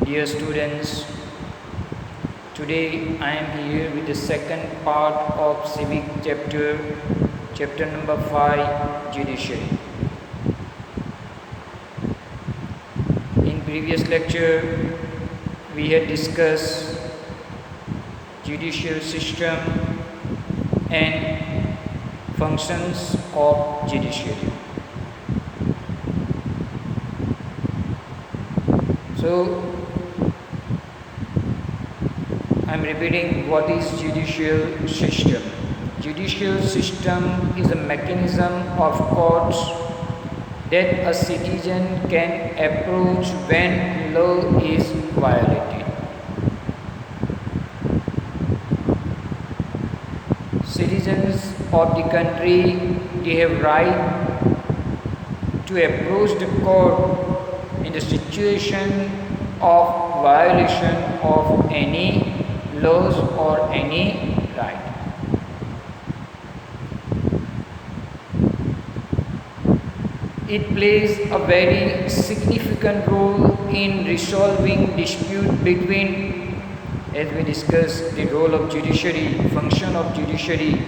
Dear students, today I am here with the second part of Civics chapter number 5, Judiciary. In previous lecture, we had discussed judicial system and functions of judiciary. So, I am repeating what is judicial system. Judicial system is a mechanism of courts that a citizen can approach when law is violated. Citizens of the country, they have right to approach the court in the situation of violation of any laws or any right. It plays a very significant role in resolving dispute between, as we discussed, the role of judiciary, function of judiciary.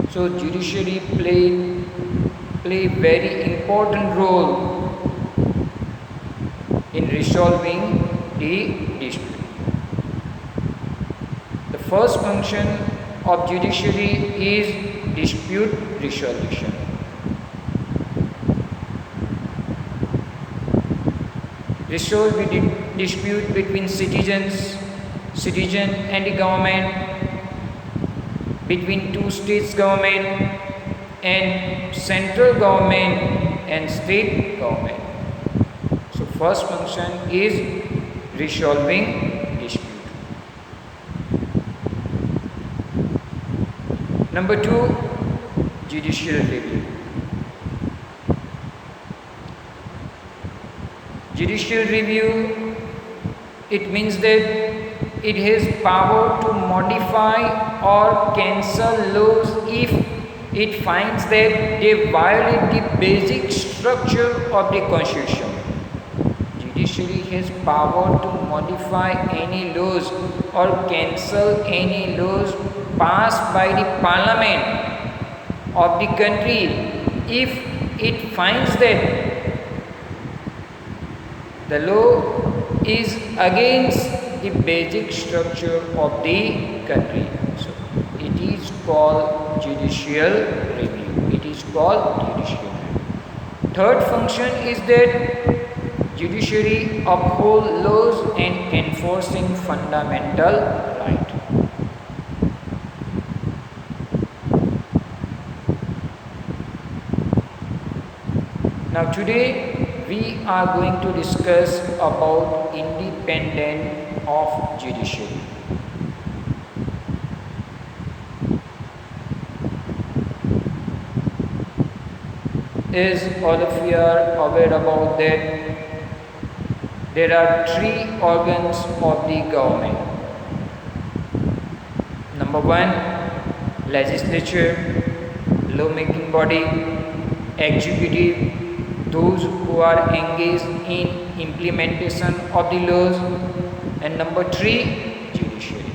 So judiciary play very important role in resolving the dispute. The first function of judiciary is dispute resolution. Resolve the dispute between citizen and the government, between two states government and central government and state government. So first function is resolving dispute. Number 2, judicial review. Judicial review, it means that it has power to modify or cancel laws if it finds that they violate the basic structure of the Constitution. Judiciary has power to modify any laws or cancel any laws passed by the Parliament of the country if it finds that the law is against the basic structure of the country. So it is called judicial review. It is called judicial review. Third function is that judiciary uphold laws and enforcing fundamental right. Now today we are going to discuss about independence of judiciary. As all of you are aware about that, there are 3 organs of the government. Number 1, legislature, law-making body, executive, those who are engaged in implementation of the laws, and number 3, judiciary.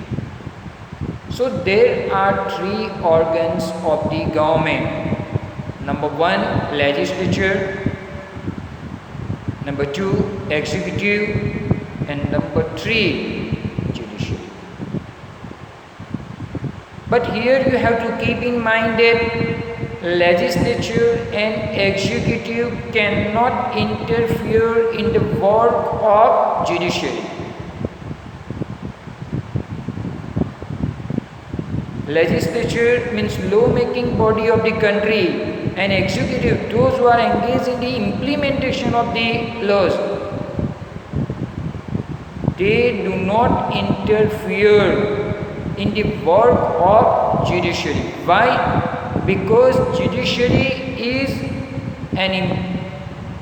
So there are 3 organs of the government. Number 1, legislature, number 2, executive, and number 3, judiciary. But here you have to keep in mind that legislature and executive cannot interfere in the work of judiciary. Legislature means law-making body of the country, and executive, those who are engaged in the implementation of the laws. They do not interfere in the work of judiciary. Why? Because judiciary is an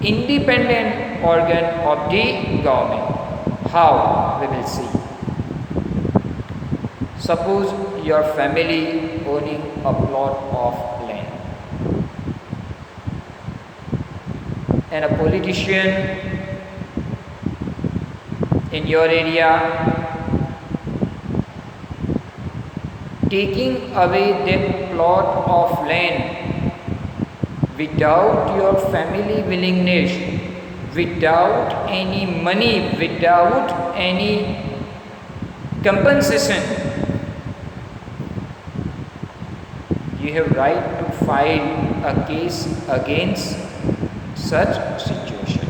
independent organ of the government. How? We will see. Suppose your family owning a plot of land, and a politician in your area, taking away that plot of land without your family willingness, without any money, without any compensation, you have right to file a case against such situation.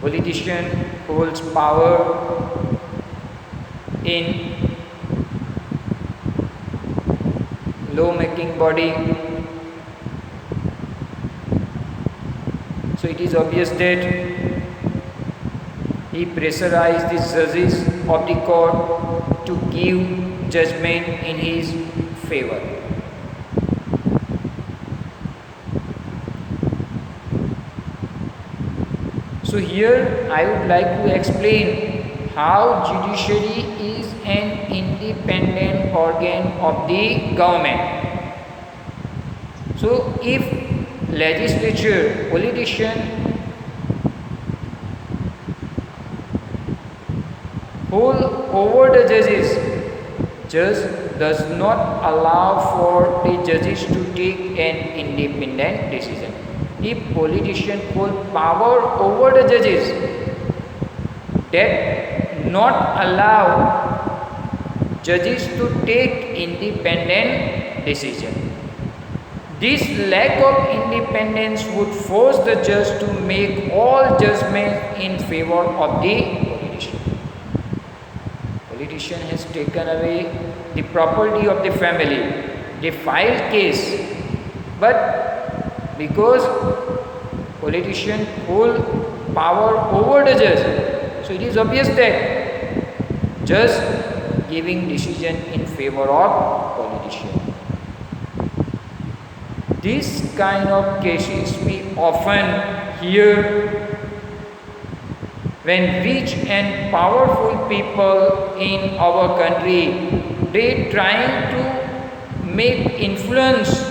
Politician holds power in law-making body, so it is obvious that he pressurized the judges of the court to give judgment in his favor. So here I would like to explain how judiciary is an independent organ of the government. So if legislature, politician hold over the judges, judge does not allow for the judges to take an independent decision. If politician hold power over the judges, that not allow judges to take independent decision. This lack of independence would force the judge to make all judgments in favor of the politician. Politician has taken away the property of the family. They filed case, but because politician hold power over the judge, so it is obvious that judge giving decision in favor of politician. This kind of cases we often hear when rich and powerful people in our country, they trying to make influence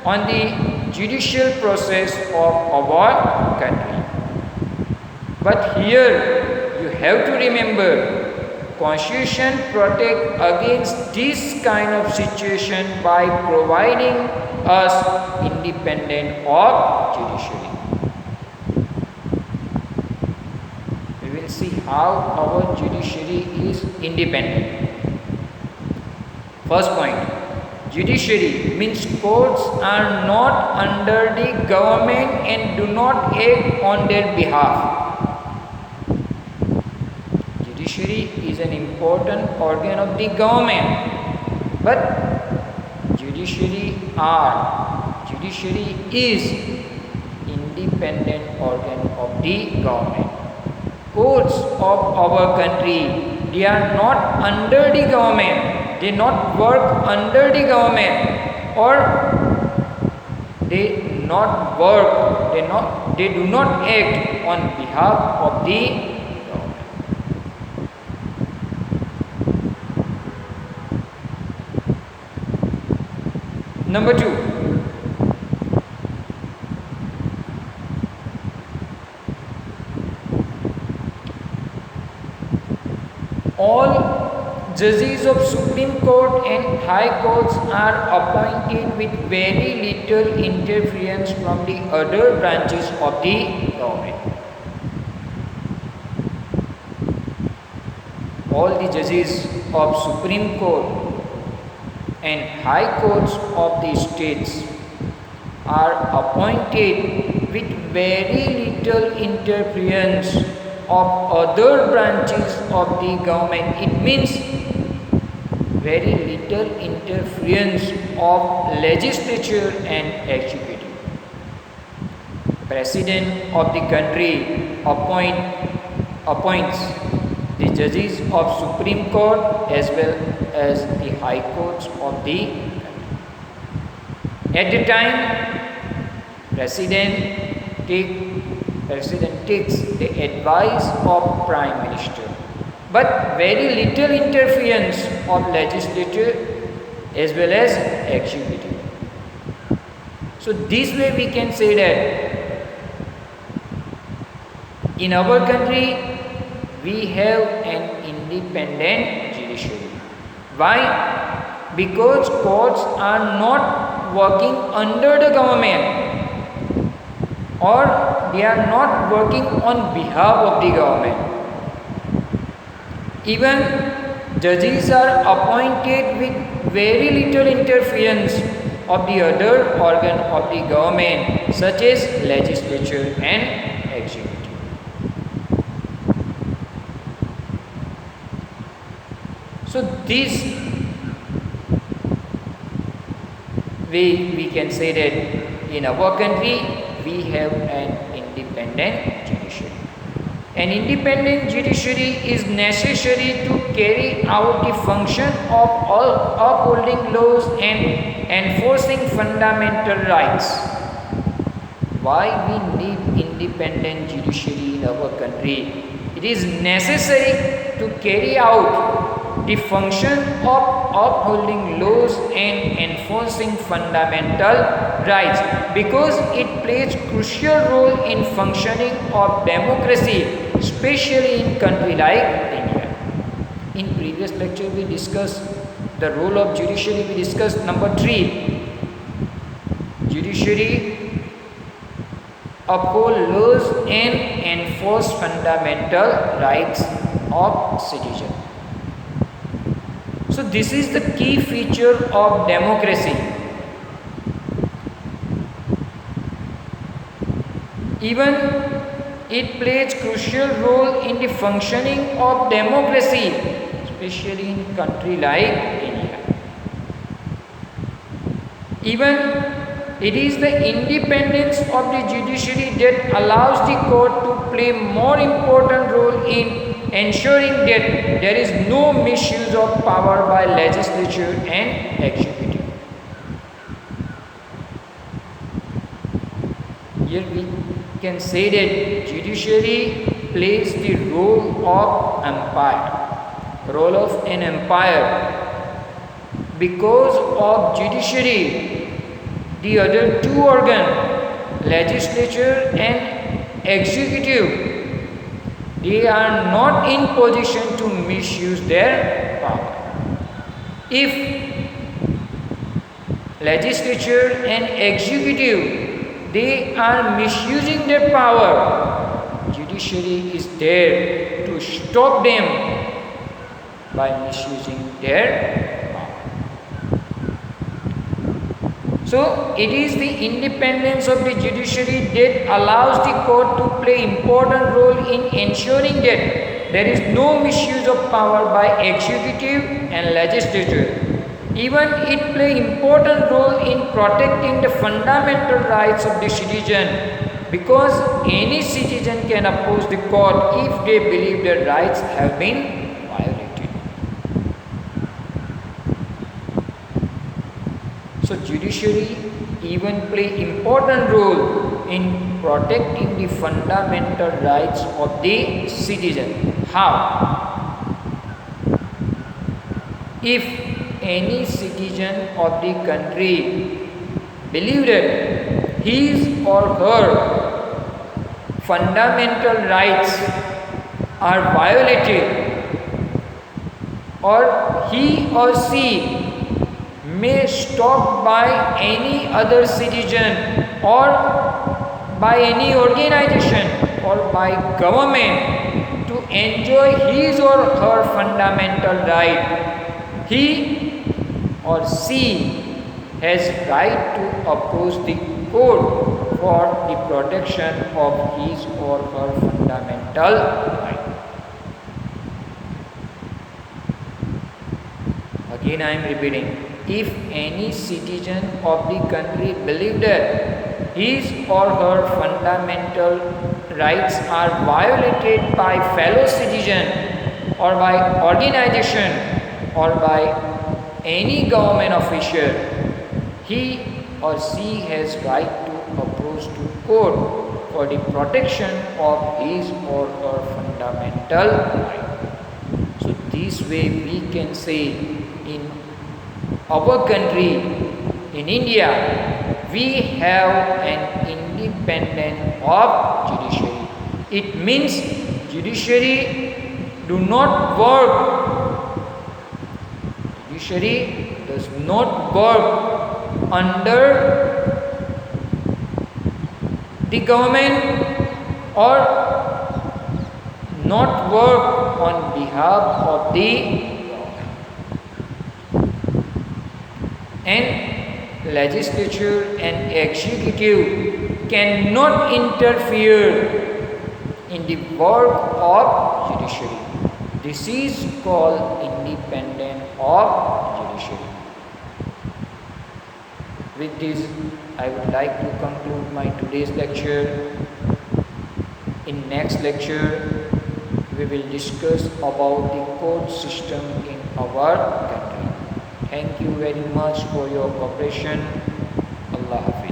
on the judicial process of our country. But here you have to remember, Constitution protect against this kind of situation by providing us independent of judiciary. We will see how our judiciary is independent. First point, judiciary means courts are not under the government and do not act on their behalf. Judiciary is an important organ of the government, but judiciary is independent organ of the government. Courts of our country, they are not under the government. They not work under the government, or they do not act on behalf of the government. Number 2, all judges of Supreme Court and High Courts are appointed with very little interference from the other branches of the government. All the judges of Supreme Court and High Courts of the states are appointed with very little interference of other branches of the government. It means very little interference of legislature and executive. President of the country appoints the judges of Supreme Court as well as the High Courts of the country. At the time, President takes the advice of Prime Minister, but very little interference of legislature as well as executive. So this way we can say that in our country we have an independent judiciary. Why? Because courts are not working under the government, or they are not working on behalf of the government. Even judges are appointed with very little interference of the other organ of the government, such as legislature and executive. So this way we can say that in our country we have an independent judiciary. An independent judiciary is necessary to carry out the function of upholding laws and enforcing fundamental rights. Why we need independent judiciary in our country? It is necessary to carry out the function of upholding laws and enforcing fundamental rights, because it plays crucial role in functioning of democracy, especially in country like India. In previous lecture we discussed the role of judiciary. We discussed number 3. Judiciary uphold laws and enforce fundamental rights of citizens. So this is the key feature of democracy. Even it plays crucial role in the functioning of democracy, especially in country like India. Even it is the independence of the judiciary that allows the court to play more important role in ensuring that there is no misuse of power by legislature and executive. Here we can say that judiciary plays the role of an umpire. Because of judiciary, the other two organs, legislature and executive, they are not in position to misuse their power. If legislature and executive, they are misusing their power, judiciary is there to stop them by misusing their power. So it is the independence of the judiciary that allows the court to play important role in ensuring that there is no misuse of power by executive and legislature. Even it play important role in protecting the fundamental rights of the citizen, because any citizen can oppose the court if they believe their rights have been violated. So judiciary even play important role in protecting the fundamental rights of the citizen. How? If any citizen of the country believe that his or her fundamental rights are violated, or he or she may stop by any other citizen or by any organization or by government to enjoy his or her fundamental right, he or she has right to oppose the court for the protection of his or her fundamental right. Again I am repeating. If any citizen of the country believes that his or her fundamental rights are violated by fellow citizen or by organization or by any government official, he or she has right to oppose to court for the protection of his or her fundamental right. So this way we can say in our country, in India, we have an independent of judiciary. It means judiciary do not work. Judiciary does not work under the government or not work on behalf of the and legislature and executive cannot interfere in the work of judiciary. This is called independent of judiciary. With this, I would like to conclude my today's lecture. In next lecture, we will discuss about the court system in our country. Thank you very much for your cooperation. Allah Hafiz.